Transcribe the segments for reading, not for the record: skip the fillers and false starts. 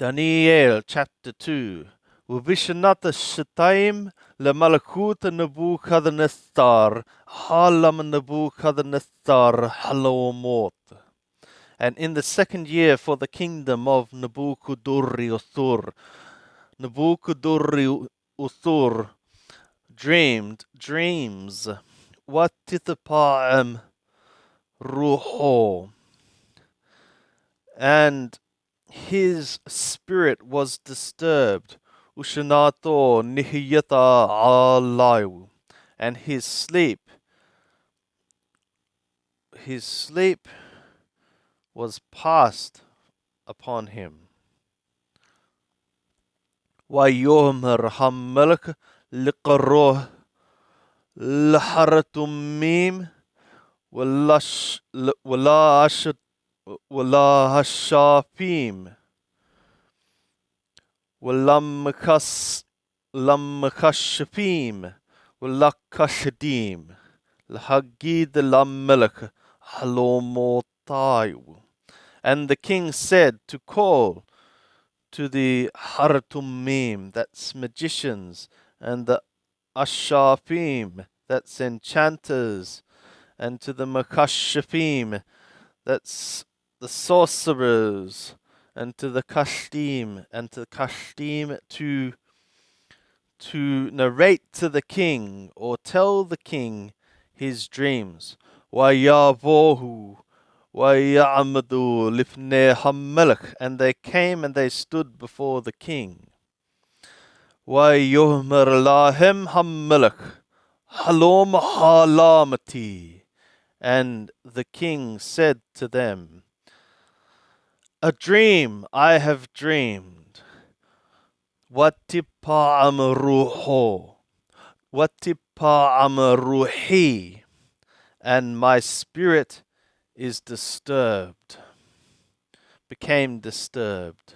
Daniel chapter 2. Ubishanata Shataim Lemalakut Nebuchadnezzar Halam Nebuchadnezzar Halomot. And in the second year for the kingdom of Nebuchadnezzar, Nebuchadnezzar dreamed dreams. What tithapa'am ruho. And his spirit was disturbed. Ushanato nihiyata alayu. And his sleep was passed upon him. وَيُؤْمَرْ حَمَّلَكَ لِقَرُّهُ لَحَرَتُمِّيمْ وَلَا هَشَّافِيمْ وَلَمْكَشَّفِيمْ وَلَكَشَدِيمْ لَحَقِيدَ لَمَّلَكَ حَلُومُوتَايُ. And the king said to call to the Haratumim, that's magicians, and the Ashafim, that's enchanters, and to the Makashafim, that's the sorcerers, and to the Kashtim, and to the Kashtim to narrate to the king, or tell the king his dreams. Wayavohu Wayamadu lifnei hamelech, and they came and they stood before the king. Wayomer lahem hamelech halom halamati, and the king said to them, a dream I have dreamed. Watipa amruho, watipa amruhi, and my spirit is disturbed, became disturbed.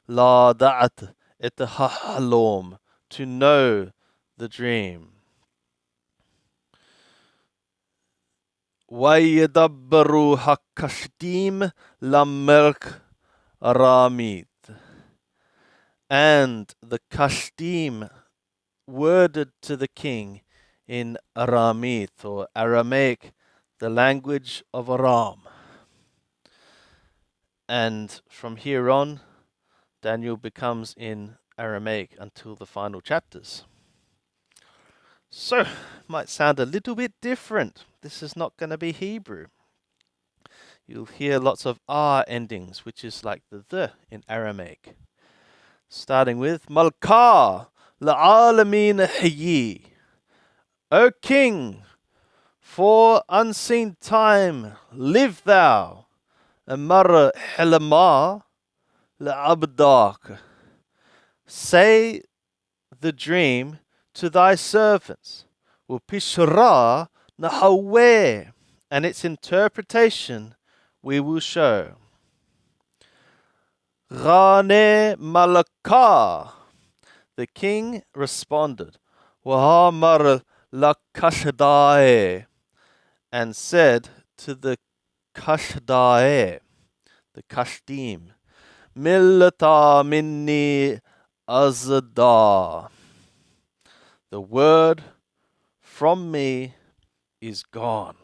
La da'at et halom, to know the dream. Wayadabbaru hakashdim lamelk aramid, and the Kashdim worded to the king in Aramith, or Aramaic, the language of Aram. And from here on, Daniel becomes in Aramaic until the final chapters. So, might sound a little bit different. This is not going to be Hebrew. You'll hear lots of R endings, which is like the in Aramaic. Starting with Malka la'alamin hayyi. O king, for unseen time live thou. Amar helama la'abdak. Say the dream to thy servants. Upishra nahaweh, and its interpretation we will show. Rane malaka. The king responded, Wahamar lakashdae, and said to the Kashdae, the Kashdim, Millata minni azda. The word from me is gone.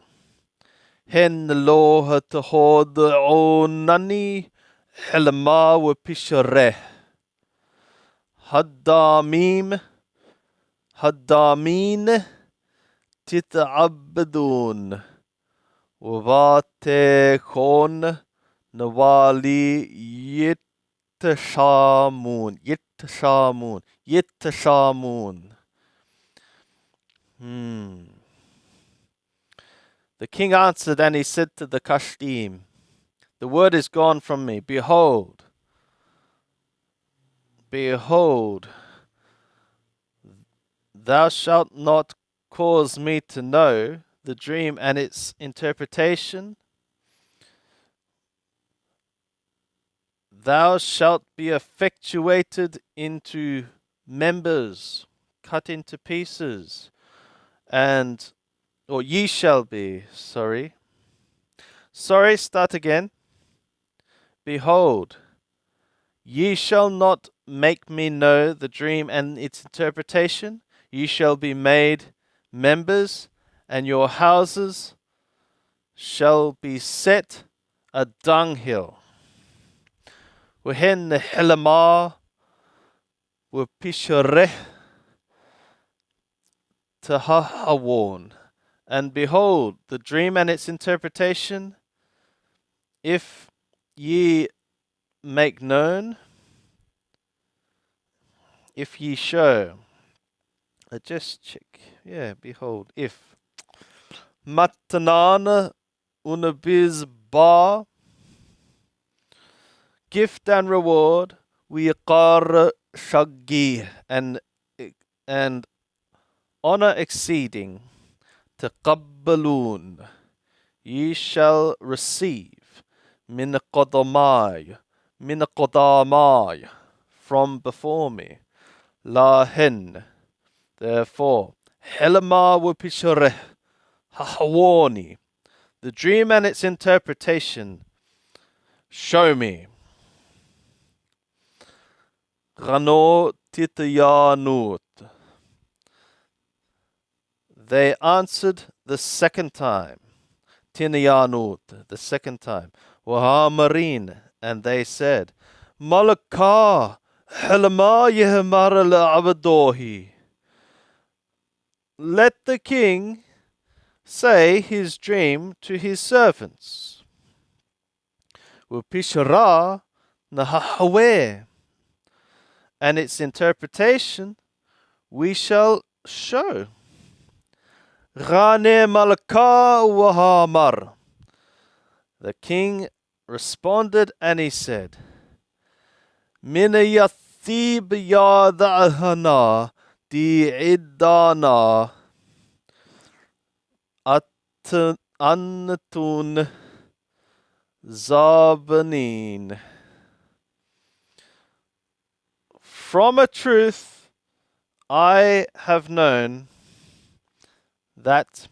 Hen loha tahod onani helma wa pishareh. Haddamin tita'abadun wavate khon nawali yitashamun. The king answered, and he said to the Kashdim, the word is gone from me. Behold, thou shalt not cause me to know the dream and its interpretation. Thou shalt be effectuated into members, cut into pieces, or ye shall be, start again. Behold, Ye shall not make me know the dream and its interpretation. Ye shall be made members, and your houses shall be set a dunghill. Wehen helama wapishoreh tahahawarn. And behold, the dream and its interpretation, if ye make known, if ye show. Just check. Yeah, behold, if. Matanana unabiz bar, gift and reward, wiqar shaggi, and honor exceeding, taqabbalun, ye shall receive, min qadamai, from before me, lahen, therefore, helama wapishoreh, hahawani, the dream and its interpretation, show me. Rano titayanut. They answered the second time. Tinayanut, the second time. Wahamarin, and they said, Malaka, helama yehmara la'abadohi. Let the king say his dream to his servants. Wapishara nahahaweh. And its interpretation we shall show. Rane malaka wahamar. The king responded and he said, Mina yathib yadahana di idana annatun zabanin. From a truth I have known that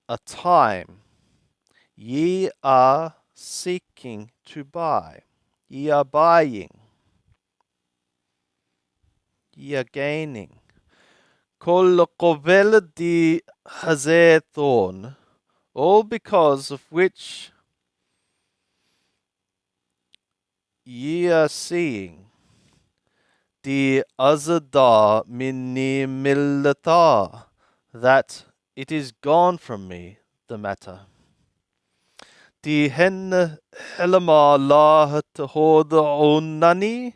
a time ye are seeking to buy, ye are buying, ye are gaining. Kol qovel di hazethon, all because of which ye are seeing. Di azada minni millata, that it is gone from me, the matter. Di hen helama la tahodunani,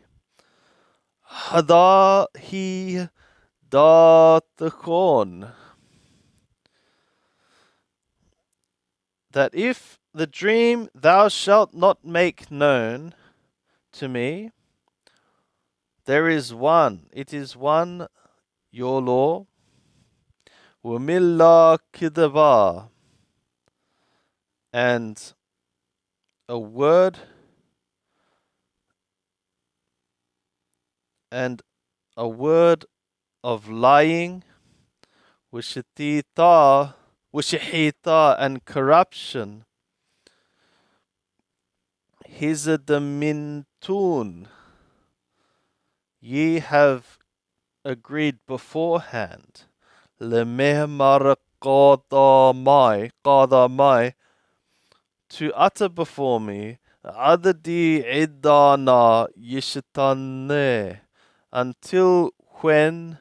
hada hi datakon. That if the dream thou shalt not make known to me, there is one, it is one, your law, wamilla kidava, and a word of lying, wishita, and corruption, hizadamintun, ye have agreed beforehand, lemehmar qadamai, to utter before me, adadi idana yishitane, until when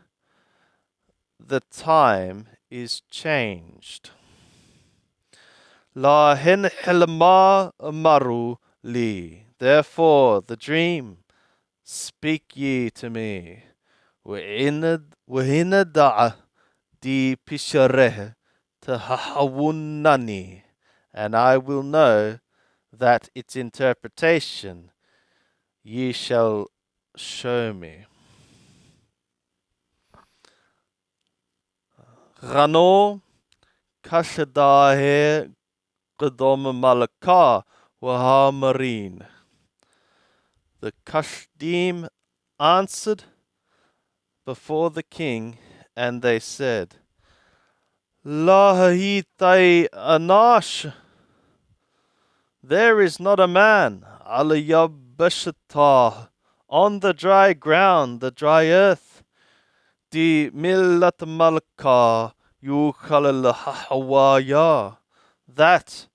the time is changed. La hen helma maru li. Therefore the dream speak ye to me. Wahinada'a di pishareh tahawunani, and I will know that its interpretation ye shall show me. Rano kashadahe qadom malaka wahamarin. The Kashdim answered before the king, and they said, Lahitai anash, there is not a man, alayab Yabashata, on the dry ground, the dry earth. Di millat malka yukhalal hawaya, that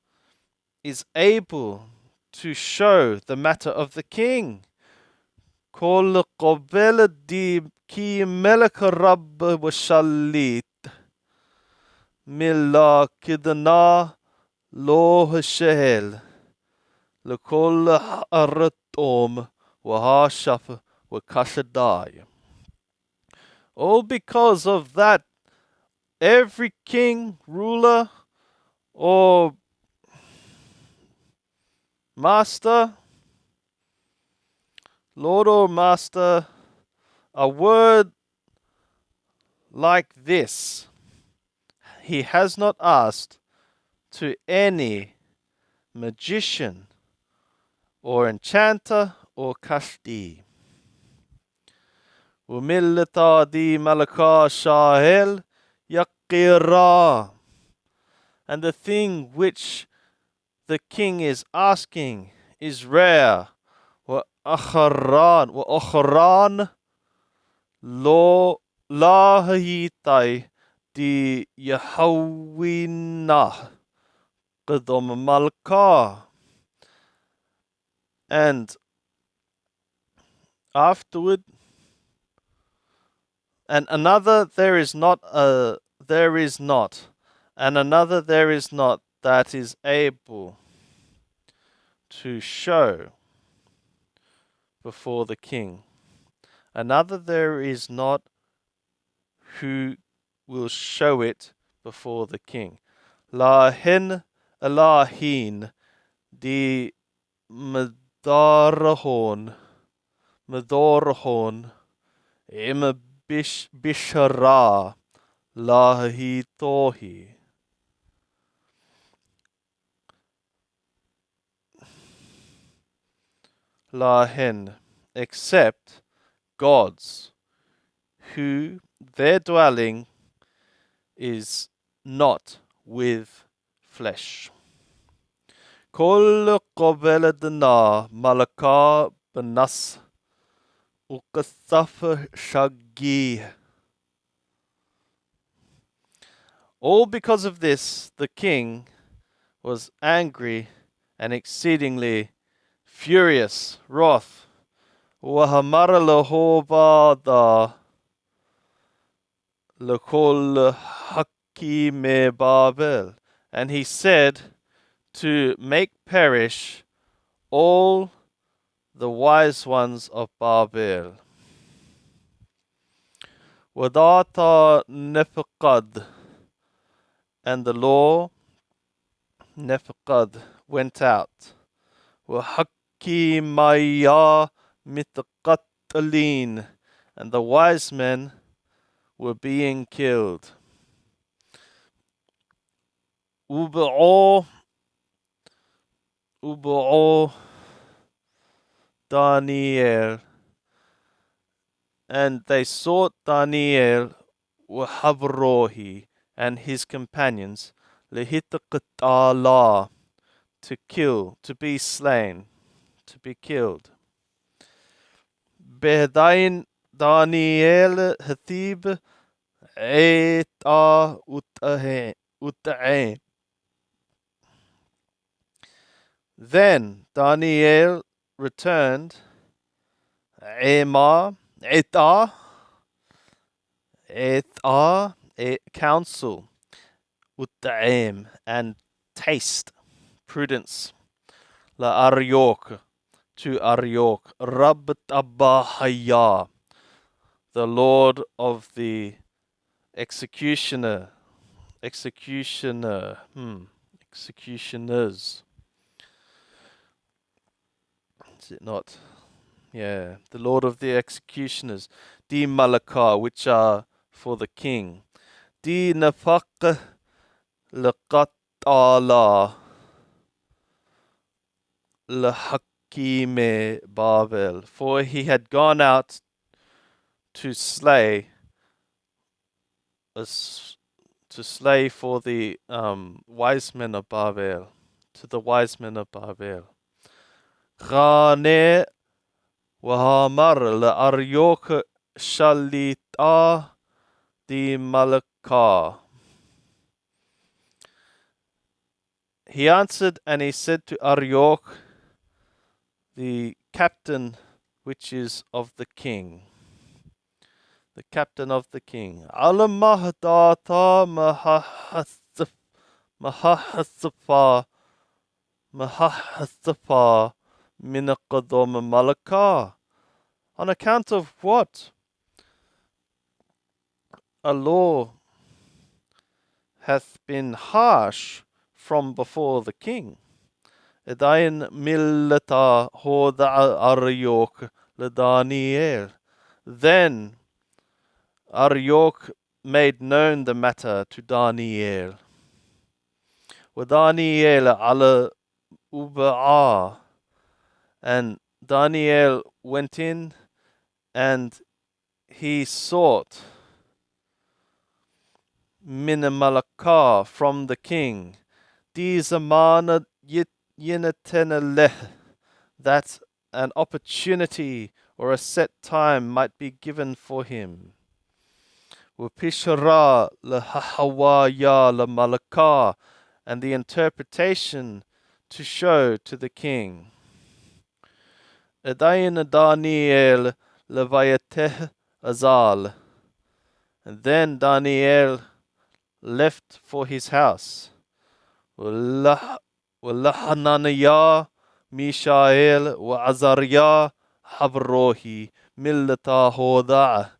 is able to show the matter of the king. Kol qobel di ki melek rab washalit, milla kidna lo hashel, lekol aratom wahashaf wakashadai. All because of that, every king, ruler, or master, lord or master, a word like this he has not asked to any magician or enchanter or kashdi. Umillata di malaka shahel yakira. And the thing which the king is asking is rare. Wa akharan lo lahitai di Yahawina qadom malka. And afterward, and another there is not and another there is not that is able to show before the king. Another there is not who will show it before the king. Lahin Elahin di Medarahon Im Bishara Lahitohi. Lahin, except gods, who their dwelling is not with flesh. Kol qobeladna malaka benas ukasaf shagi. All because of this, the king was angry and exceedingly furious, wrath. Wahamara lahobada lekol hakime Babel. And he said to make perish all the wise ones of Babel. Wadata nefqad, and the law nefqad went out. Wahakimaya mitqatlin, and the wise men were being killed. Ubu'o Daniel, and they sought Daniel Wahabrohi and his companions Lehitaqatala, to kill, to be slain, to be killed. Behdain Daniel Hatib Eta Uta'e. Then Daniel returned Eta, a counsel, Uta'im, and taste, prudence, La Ariok, to Ariok, Rabt Abahaya, the lord of the executioners. Is it not? Yeah, the lord of the executioners. Di Malaka, which are for the king. Di Nafaq Laqatala Lahakime Babel, for he had gone out to slay for the wise men of Babel, to the wise men of Babel. Rane وهامر لأريوك شليتا di Malakah. He answered and he said to Arioch, the captain which is of the king, the captain of the king, Alamahdata Mahasapa Minakadom Malakah. On account of what? A law hath been harsh from before the king. Edain millata hoda Arioch Daniel. Then Arioch made known the matter to Daniel. Daniel ala uba'a. And Daniel went in and he sought min malakah from the king. Di zamana yinatenaleh, that an opportunity or a set time might be given for him. Wapishara lahawaya la malakah, and the interpretation to show to the king. Edain Daniel levayateh azal. And then Daniel left for his house. Hananiah, Mishael, wa Azariah, Habrohi, Millata Hoda.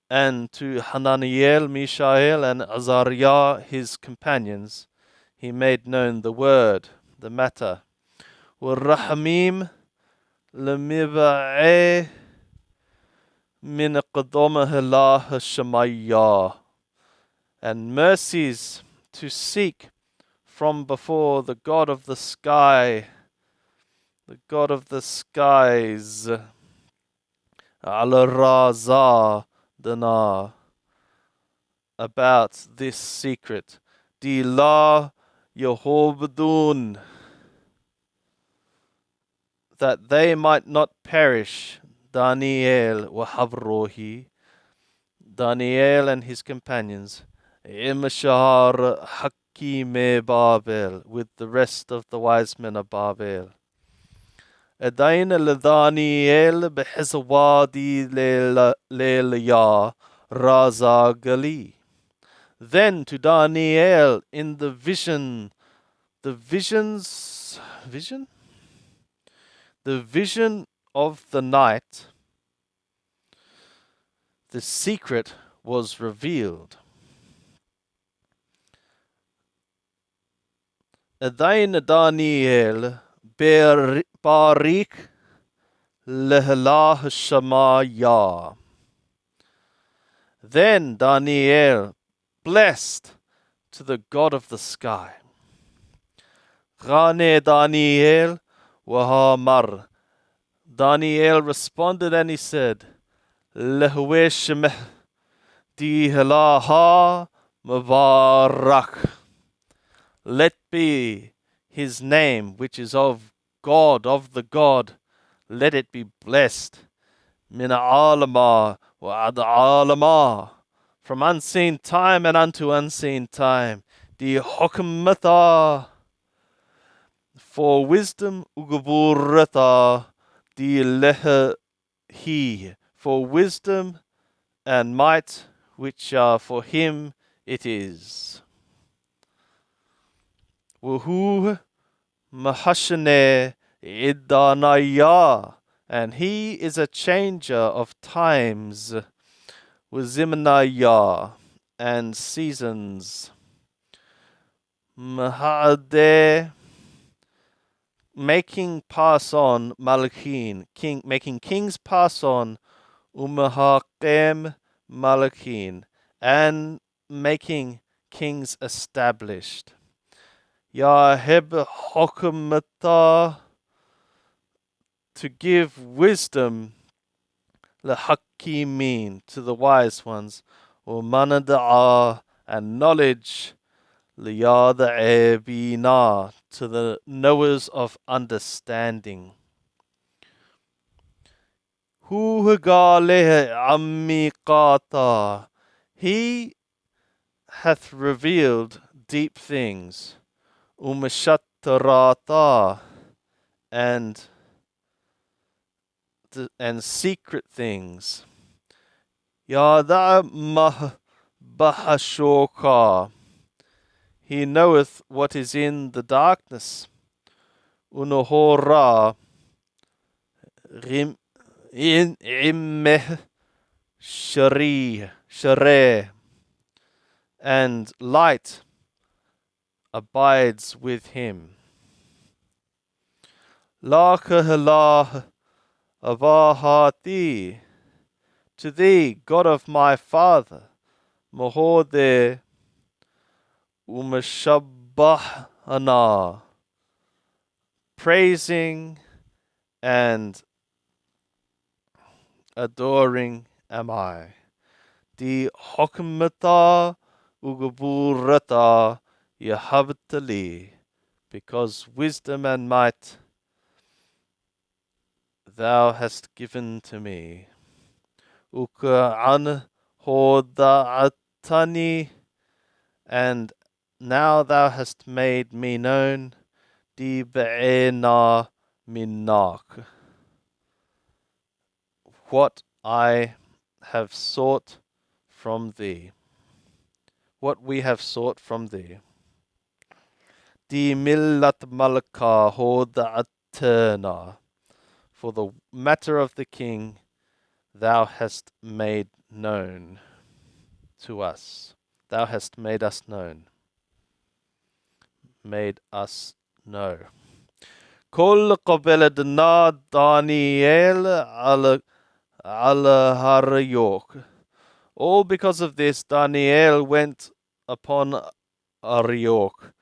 And to Hananiel, Mishael, and Azariah, his companions, he made known the word, the matter. Rahamim lemiba'eh min qadamah Shemayah. And mercies to seek from before the God of the sky, the God of the skies, Al-Raza Dana, about this secret. Dila Yehobadun, that they might not perish. Daniel Wahavrohi, Daniel and his companions, Imashar Hakime Babel, with the rest of the wise men of Babel. Edain Daniel behezawadi lelia Raza Gali. Then to Daniel in the vision, the vision of the night, the secret was revealed. Edain Daniel barik lehelah Shemaya. Then Daniel blessed to the God of the sky. Rane Daniel wahamar. Daniel responded and he said, Lehwe Shemeh di helaha Mabarak. Let be his name, which is of God, of the God, let it be blessed. Mina alama wa ad alama, from unseen time and unto unseen time. Di hokmata, for wisdom ugaburata, di lehe he, for wisdom and might, which are for him it is. Wuhu mahashane idanaya, and he is a changer of times. Wazimnaya, and seasons. Mahade, making pass on. Malakin, king, making kings pass on. Umahakem Malakin, and making kings established. Yaheb Hokumata, to give wisdom, Lahakimin, to the wise ones, Umanada'a, and knowledge, Liyada'ebina, to the knowers of understanding. Hu hagale amikata. He hath revealed deep things. Umashatarata. And secret things. Yada bahashoka. He knoweth what is in the darkness. Unohora rim in immeh share, and light abides with him. La kahalah avahati. To thee, God of my father, Mohode umashabbahana, praising and adoring am I. Di hokmata ugaburata yahabtali, because wisdom and might thou hast given to me. Uka'an hoda'atani, and now thou hast made me known. Di be'ena minak, what I have sought from thee, what we have sought from thee. Di millat malaka hoda'atana, for the matter of the king thou hast made known to us. Thou hast made us known. Made us know. Kol qabeladna Daniel ala harayok. All because of this, Daniel went upon Ariok.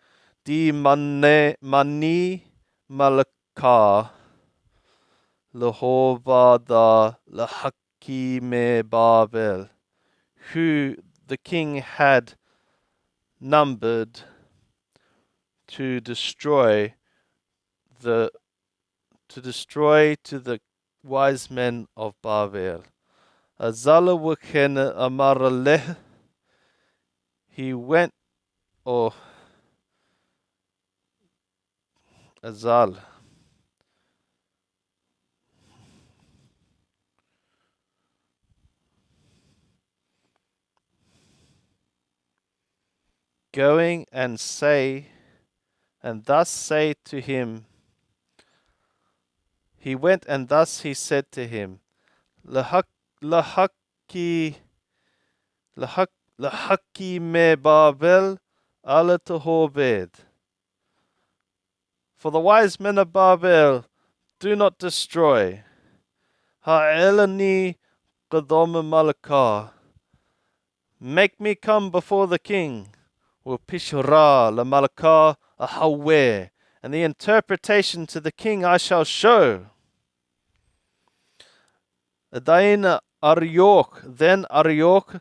Di mani malaka Lehovada lahakime Babel, who the king had numbered to destroy to the wise men of Babel. Azala waken amaraleh. He went, or Azal. Going and thus say to him. He went and thus he said to him, Lahaki me Babel ala tahobed. For the wise men of Babel do not destroy. Ha'elani qadom malakah. Make me come before the king. Pishra la malakah ahaweh. And the interpretation to the king I shall show. Then Ariok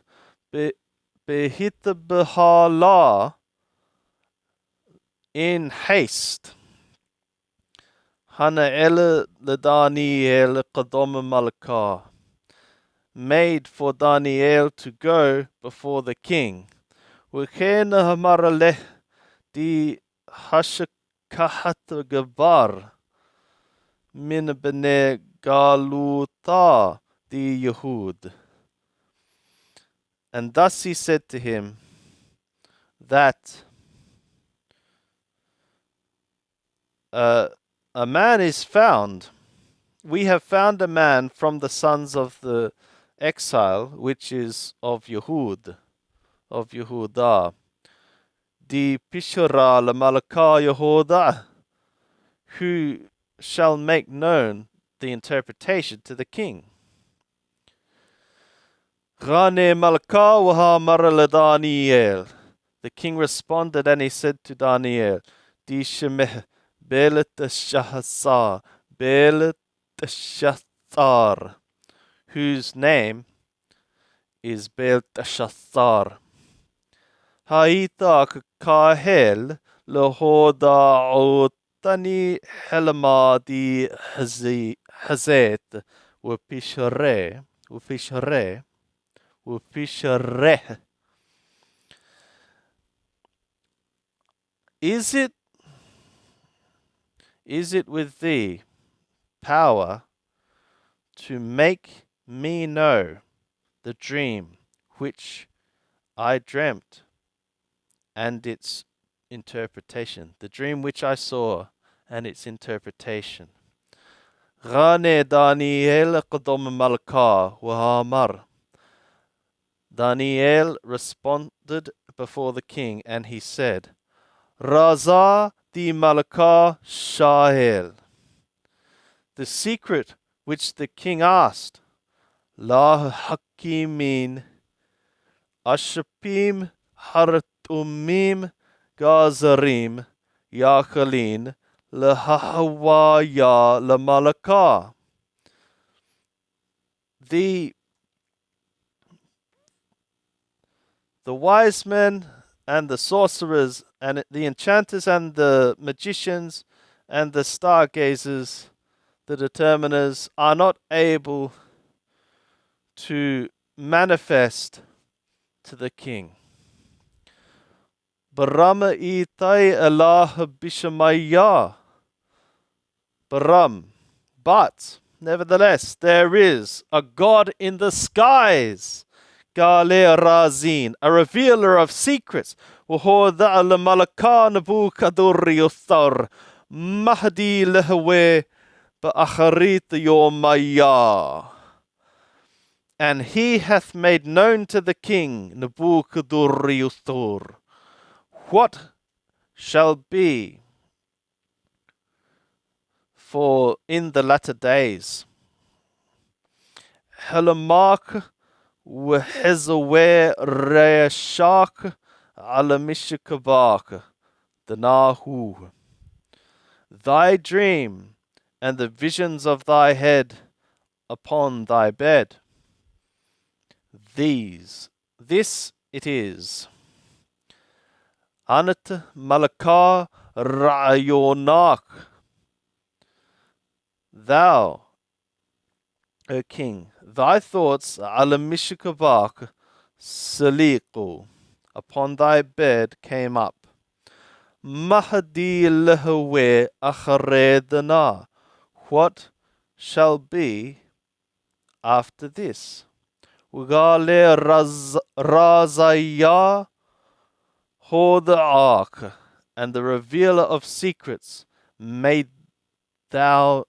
behita behala in haste. Hana ele Daniel qadom malakah, made for Daniel to go before the king. Wekena hamaraleh di hashakahat gabar min bene galuta di Yehud. And thus he said to him that a man is found. We have found a man from the sons of the exile, which is of Yehud, of Yehudah. Di Pishra la Malaka Yehudah, who shall make known the interpretation to the king. Rane Malaka waha marala Daniel. The king responded and he said to Daniel, Di Shemeh Belteshazzar, whose name is Belteshazzar. Haita kahel lehoda otani helma di hazet ופשרה, ופשרה, ופשרה. Is it with thee power to make me know the dream which I dreamt and its interpretation? The dream which I saw and its interpretation. Rane Daniel Qadom Malka Wahamar. Daniel responded before the king, and he said, Raza di Malka Shahel. The secret which the king asked, La Hakimin Ashapim Haratumim Gazarim Yakhalin Lahawaya Lamalaka. The wise men and the sorcerers and the enchanters and the magicians and the stargazers, the determiners, are not able to manifest to the king. Barama itai Allah bishamaya. Baram. But, nevertheless, there is a God in the skies. Gale Razin, a revealer of secrets. Wahoda al malaka Nabukadur Yuthar. Mahdi lehawe ba'acharit yomaya. And he hath made known to the king, Nabuchodonosor, what shall be for in the latter days. Helamak wehezaweh reashak alamishikabak, the Nahu. Thy dream and the visions of thy head upon thy bed. This it is. Anat malaka ra'yonak. Thou, O king, thy thoughts alamishikabak saliqu, upon thy bed came up. Mahdi lehawe acharedana. What shall be after this? Ugale razaya hoda'ak, and the revealer of secrets made thee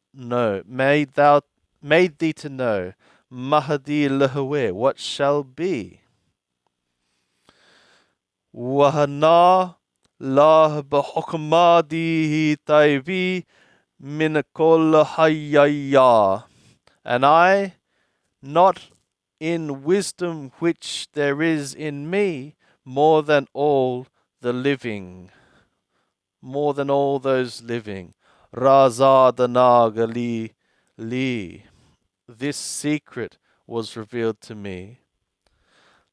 to know, Mahdi lehawe, what shall be. Wahana la bahokmadi taibi minakol hayaya, and I, not in wisdom which there is in me, more than all the living, more than all those living. Razadanagali li. This secret was revealed to me.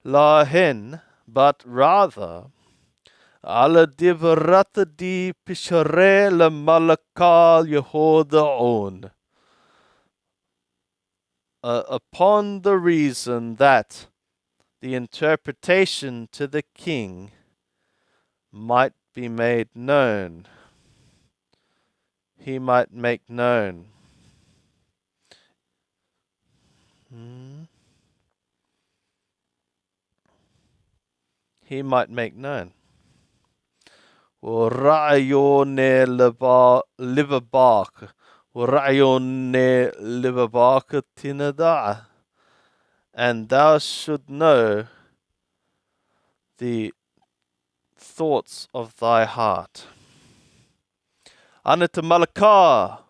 Lahen, but rather, ala divratadi pishare la malakal yehodaon. Upon the reason that the interpretation to the king might be made known. He might make known. He might make known. Ra'yone libabak. Ra'yone libabak tinada. And thou should know the thoughts of thy heart. Anata malaka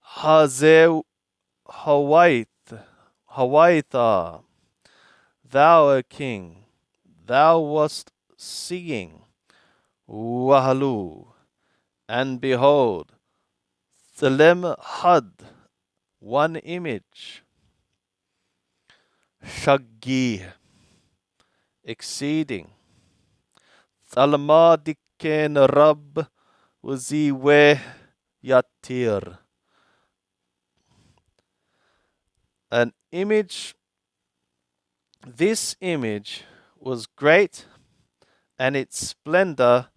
haze hawaitha. Thou, O king, thou wast seeing. Wahalu, and behold, Thelem had one image. Shaggi, exceeding. Thalmadiken Rab waziwe yatir. An image, this image was great, and its splendor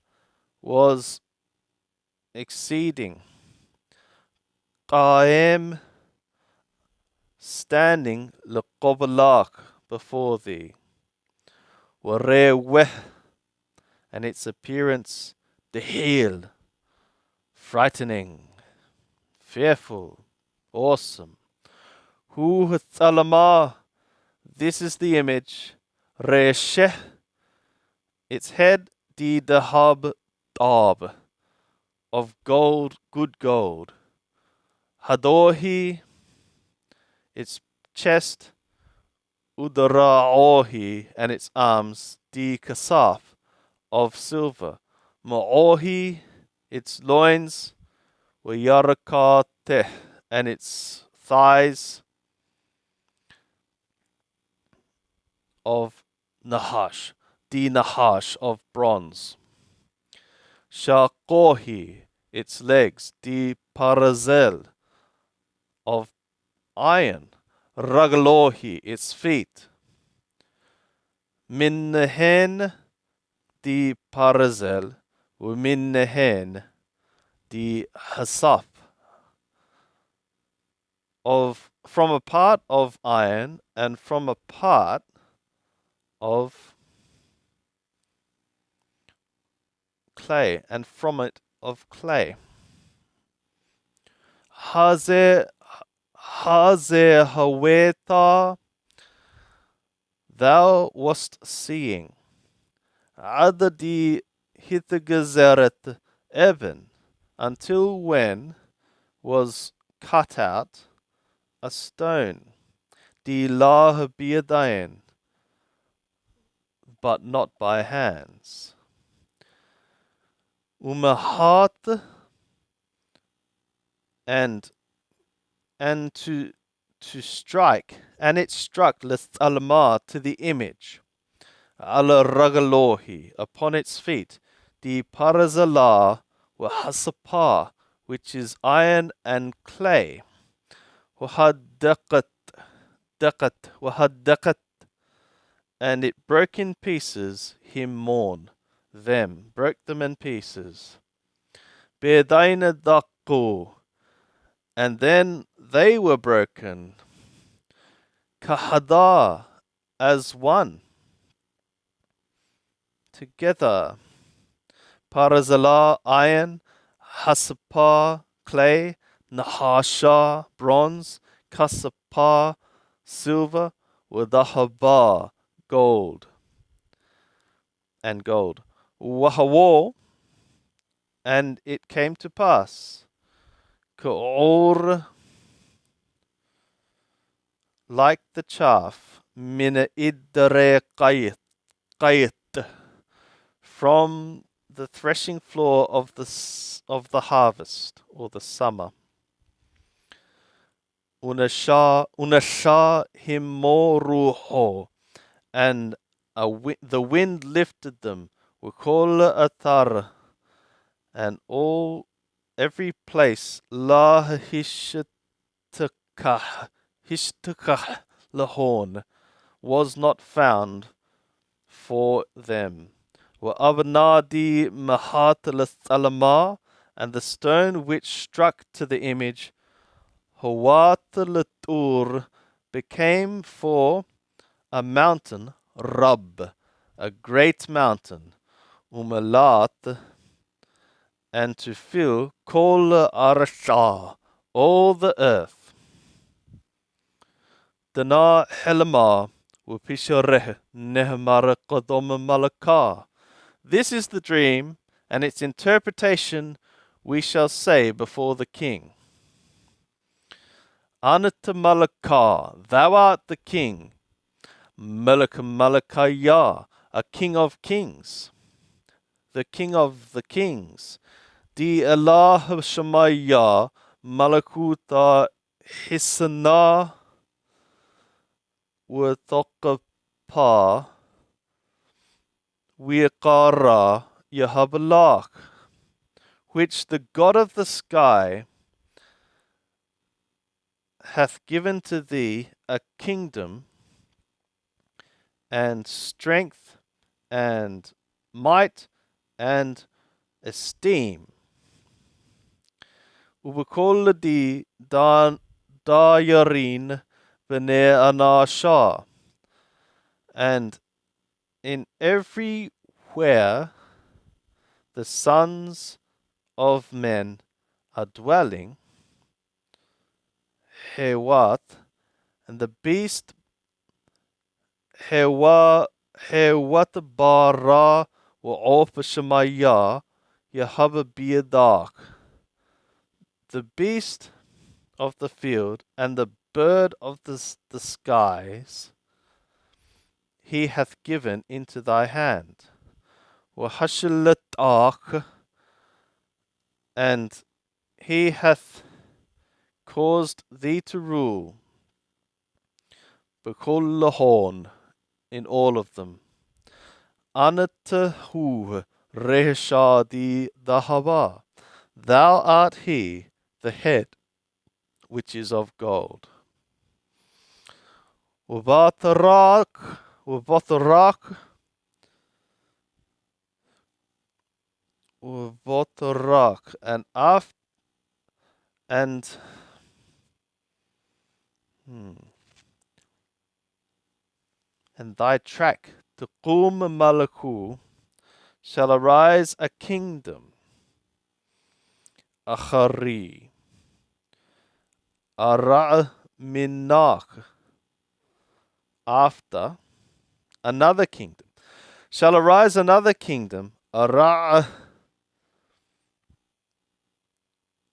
was exceeding. Qaim, standing لقبلك, before thee. Wareweh, and its appearance dehil, frightening, fearful, awesome. Hu Thalama, this is the image. Resheh, its head, di dahab dab, of gold, good gold. Hadohi, its chest, Udaraohi, and its arms, di kasaf, of silver. Ma'ohi, its loins, Wayarakateh, and its thighs, of Nahash, di Nahash, of bronze. Shakohi, its legs, di Parazel, of iron. Ragalohi, its feet. Minnehen, di Parazel, Minnehen, di Hasaf, from a part of iron and from a part of clay, and from it of clay. Haze haweta, thou wast seeing. Adadi hitgazeret even, until when was cut out a stone. Di lah biyadain, but not by hands. Umahat, and to strike, and it struck Lethalma, to the image. Ala ragalohi, upon its feet. Di parazala wahasapa, which is iron and clay. Wahadakat, wahadakat, and it broke in pieces him mourn, them, broke them in pieces. Bedaina daku, and then they were broken. Kahada, as one, together. Parazala, iron. Hasapa, clay. Nahasha, bronze. Kasapa, silver. Wadahaba, gold. And gold. Wahawo, and it came to pass. Ka'or, like the chaff. Mina idare qayit, from the threshing floor of the harvest, or the summer. Unasha himoruho, and the wind lifted them. Wikola atar, and every place la hishtakah lahorn was not found for them. Wa abnadi mahat lathalama, and the stone which struck to the image, hawat latur, became for a mountain, rab, a great mountain, umalat, and to fill kol arasha, all the earth. Dana helama wupishareh nehmara kodom malaka. This is the dream, and its interpretation we shall say before the king. Anata malaka, thou art the king. Malaka malakaya, a king of kings. The king of the kings. Di Allah Shemaya Malakuta Hisana Wathokapa Wiqara Yahabalak, which the God of the sky hath given to thee a kingdom and strength and might and esteem. Ubukol di dayarin b'nei anasha. And in everywhere the sons of men are dwelling, Hewat, and the beast Hewat bara wa'of Shemaya Yahweh biyadak. The beast of the field and the bird of the skies he hath given into thy hand. Wahashilatak, and he hath caused thee to rule. Bekol lahon, in all of them. Anatahu resha di dahaba. Thou art he, the head, which is of gold. Ubatarak, and after, and thy track, Tuqum Malaku, shall arise a kingdom, Achari, Ara' Minak, after another kingdom. Shall arise another kingdom, Ara'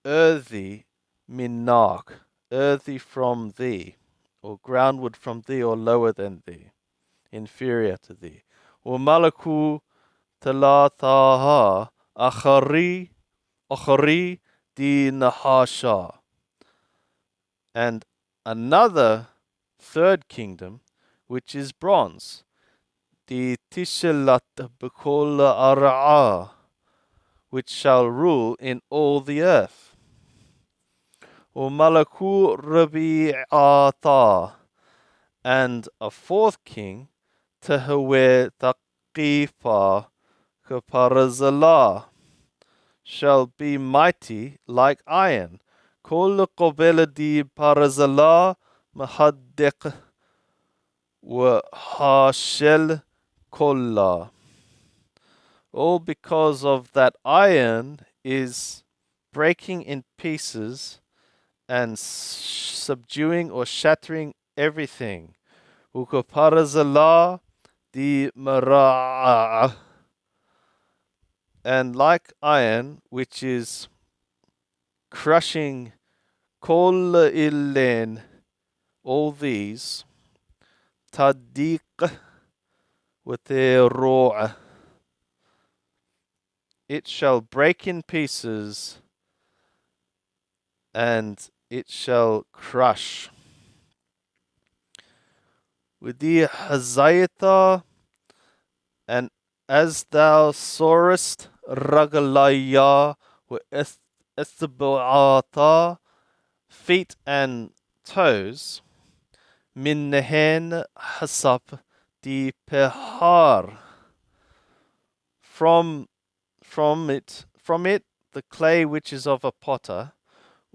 earthy Minak, earthy from thee, or groundward from thee, or lower than thee, inferior to thee. Or Malaku Talathaha, Achari di Nahasha. And another third kingdom, which is bronze, the Tishalat Bukol Ara'a, which shall rule in all the earth. O Malaku Rabi'ata, and a fourth king, Tehwe Taqifa Kaparazala, shall be mighty like iron. Kol Qobela di Parazala Mahadek wa Hashel Kolla. All because of that iron is breaking in pieces and subduing or shattering everything. Ukaparazala di Mara'a. And like iron, which is crushing Kol Ilen, all these, Tadiq with their raw, it shall break in pieces and it shall crush. With the Hazayata, and as thou sawest Ragalaya with Ethba'ata, feet and toes, Min Nehen Hasap di Pehar, from it the clay which is of a potter,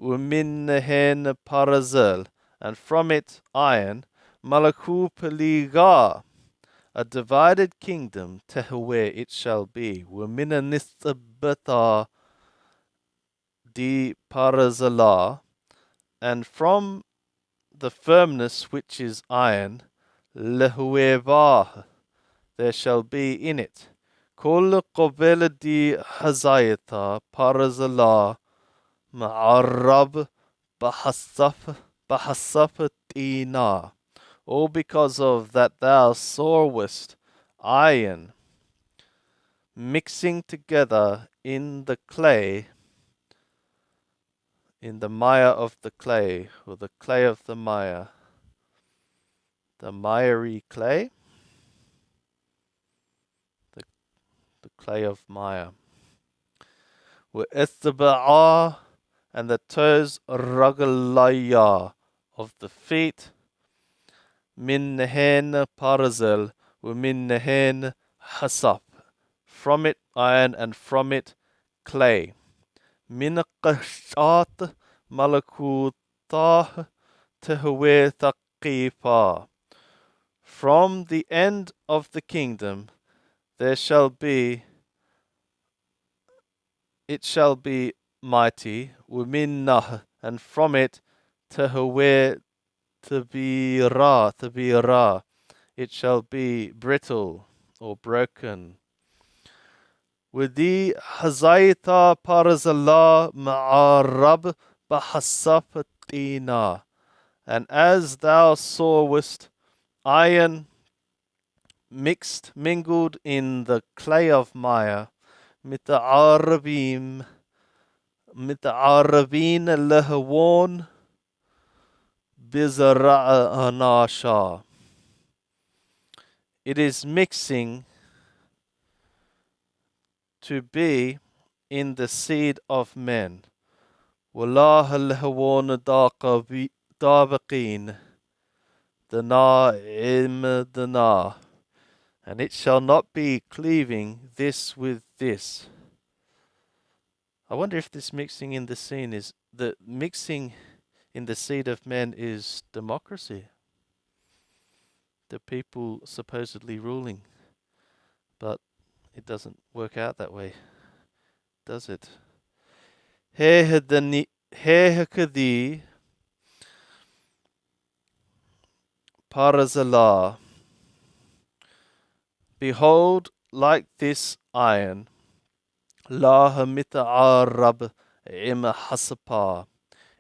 Umin Nehen Parazel, and from it iron, Malaku Peliga, a divided kingdom, Tehwe it shall be, Wamina Nithabata di Parazala, and from the firmness which is iron, Lehueva, there shall be in it. Kol Qobela di Hazayata Parazala Ma'arab Bahasaf Tina. All because of that thou sawest iron mixing together in the clay, in the mire of the clay, or the clay of the mire, the miry clay, the clay of mire. And the toes ragalaya, of the feet, Minnahen Parazel, Minnahen Hasap. From it iron and from it clay. Minaqashat Malakutah Tehwe Thaqifa. From the end of the kingdom there shall be, it shall be mighty, Uminnah, and from it Tehwe Tabira, it shall be brittle or broken. Wadi Hazaita Parazallah Ma'arab Bahasapatina. And as thou sawest iron mingled in the clay of Maya, Mita'arabin Lehawan Bizara'anasha. It is mixing to be in the seed of men. Wallah al-hawan dabaqin, dana im dana, and it shall not be cleaving this with this. I wonder if this mixing in the scene is the mixing in the seed of men is democracy. The people supposedly ruling, but it doesn't work out that way, does it? Hehakadi Parazala. Behold, like this iron, La Hamita'arab im Hasapa,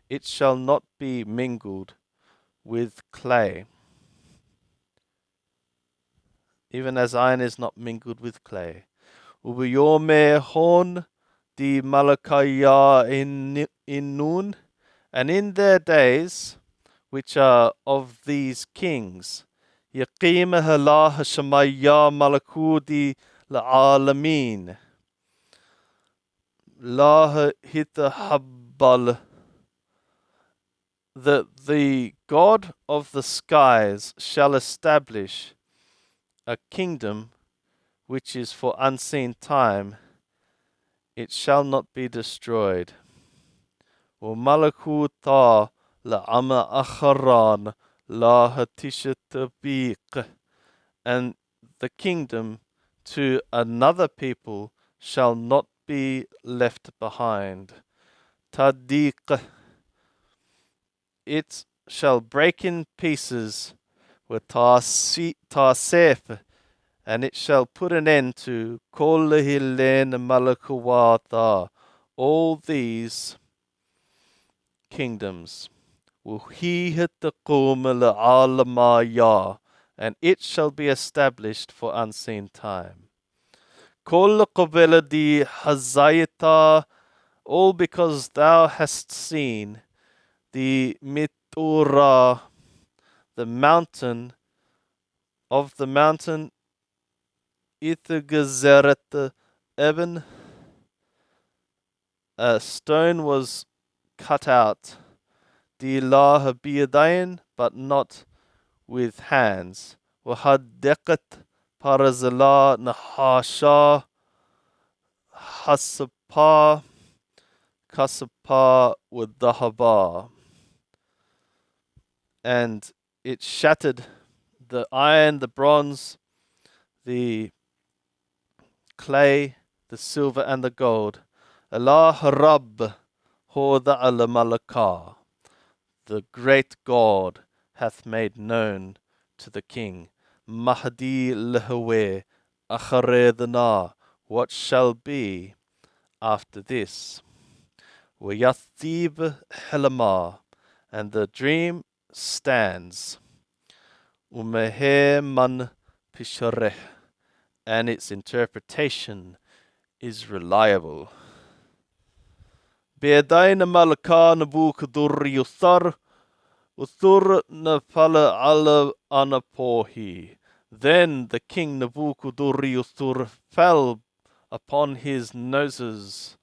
it shall not be mingled with clay, even as iron is not mingled with clay. Ubiyome hon di Malakaya in Nun, and in their days, which are of these kings, Yaqim halah Shamaya Malakudi La'alamin, La Hitahabbal, that the God of the skies shall establish a kingdom which is for unseen time, it shall not be destroyed. وَمَلَكُوتَ لَعَمَ أَخَرَانَ لَا هَتِشَتَبِيقَ, and the kingdom to another people shall not be left behind. Tadiq, it shall break in pieces. With Tarsef, and it shall put an end to Kol Hilen Malakuwata, all these kingdoms. And it shall be established for unseen time. Kol Qabela Hazayata, all because thou hast seen the Mitura, the mountain of the mountain Ithagazeret Eben, a stone was cut out, Dilah Biadain, but not with hands. Wahadeket Parazala Nahasha Hasapa Kasapa with Dahaba, and it shattered the iron, the bronze, the clay, the silver, and the gold. Allah Rabb Hoda al Malaka, the great God hath made known to the king. Mahdi Lehawe Acharedana, what shall be after this? Wayathib Helama, and the dream stands. Umehe man pishareh, and its interpretation is reliable. Be'adaina malaka Nabukadur Yuthar, Uthur Napala ala Anapohi. Then the king Nabuchodonosor fell upon his nostrils.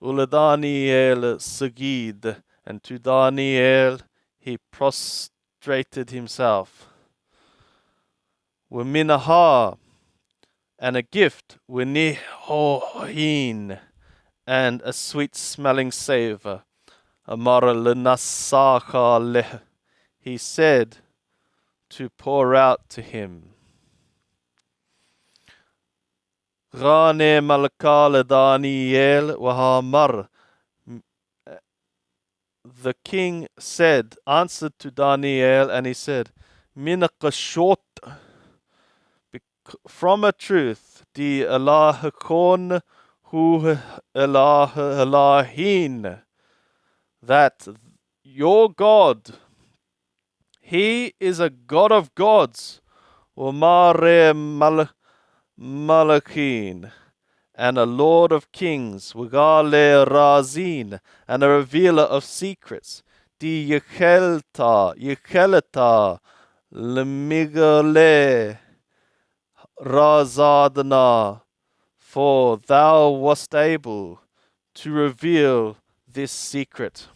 Uladaniel Sagid, and to Daniel he prostrated prostrated himself. Waminaha, and a gift, winihohin, and a sweet-smelling savor. Amara lenasacha leh, he said, to pour out to him. Rane malakal Daniel wahamar. The king said, answered to Daniel, and he said, Minakashot, from a truth, di Allahakon hu Allahin, that your God, he is a God of gods, Umare Malakin, and a Lord of kings, Wagale Razin, and a revealer of secrets, Di Yechelta, Lemigale Razadna, for thou wast able to reveal this secret.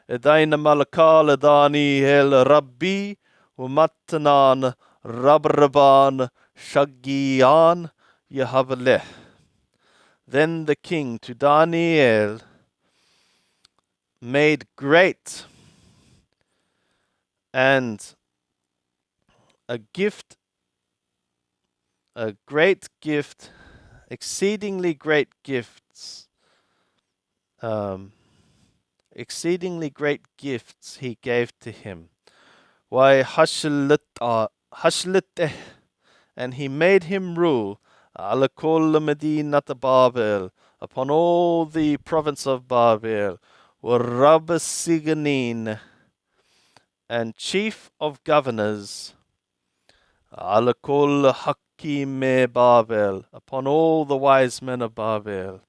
Edaina Malakal Edani El Rabbi, Umatanan Rabraban Shagian Yahavaleh. Then the king to Daniel made great and a great gift, exceedingly great gifts, exceedingly great gifts he gave to him. Why hashliteh, and he made him rule ala kol medinat Babel, upon all the province of Babel, Rab Siganin, and chief of governors, ala kol hakime Babel, upon all the wise men of Babel,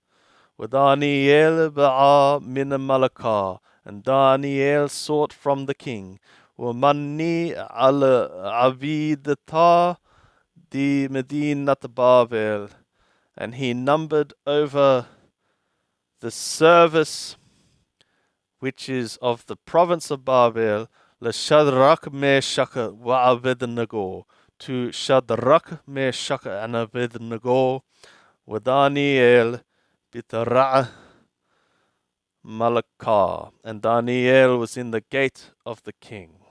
Daniel ba'a min malakah, and Daniel sought from the king, Wamani al avidata di medinat Babel, and he numbered over the service which is of the province of Babel, Shadrach, Meshach, wa Abednego, to Shadrach, Meshach, and Abednego, wa Daniel, Bitara Malakah, and Daniel was in the gate of the king.